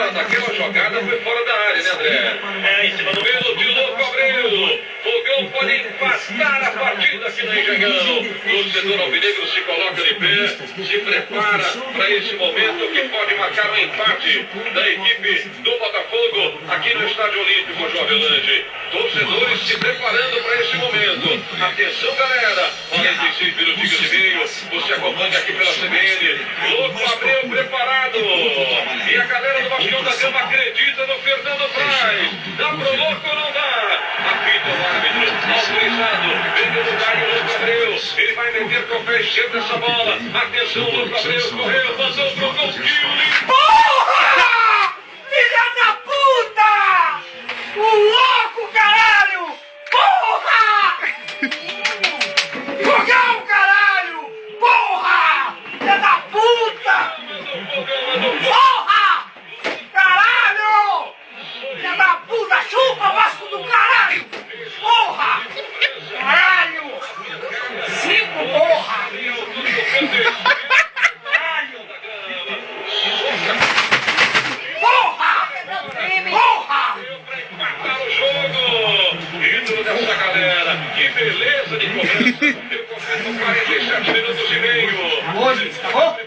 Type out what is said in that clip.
Aquela jogada foi fora da área, né, André? Em cima do meio, de louco, Abreu. Fogão pode empatar a partida aqui no Engenhão. O torcedor alvinegro se coloca de pé, se prepara para esse momento que pode marcar um empate da equipe do Botafogo aqui no Estádio Olímpico, João Avelange. Torcedores se preparando para esse momento. Atenção, galera. 46 minutinhos e meio. Você acompanha aqui pela CBN. Louco, Abreu preparado. E a galera do Bastião da Gama acredita no Fernando Praz. Dá pro Louco ou não dá? Apita o árbitro. Autorizado. Vem no lugar e o Louco Abreu. Ele vai meter com o pé esquerdo essa bola. Atenção, Louco Abreu. Correu, mandou pro gol. Porra! Filha da puta! O louco, caralho! Porra! Fogão, caralho! Porra! Filha da puta! Porra! Caralho! Filha da puta! Chupa, Vasco do caralho! Porra! Caralho! 5, porra! Dessa galera, que beleza de começo. Eu confesso 47 minutos e meio. Hoje, tá bom?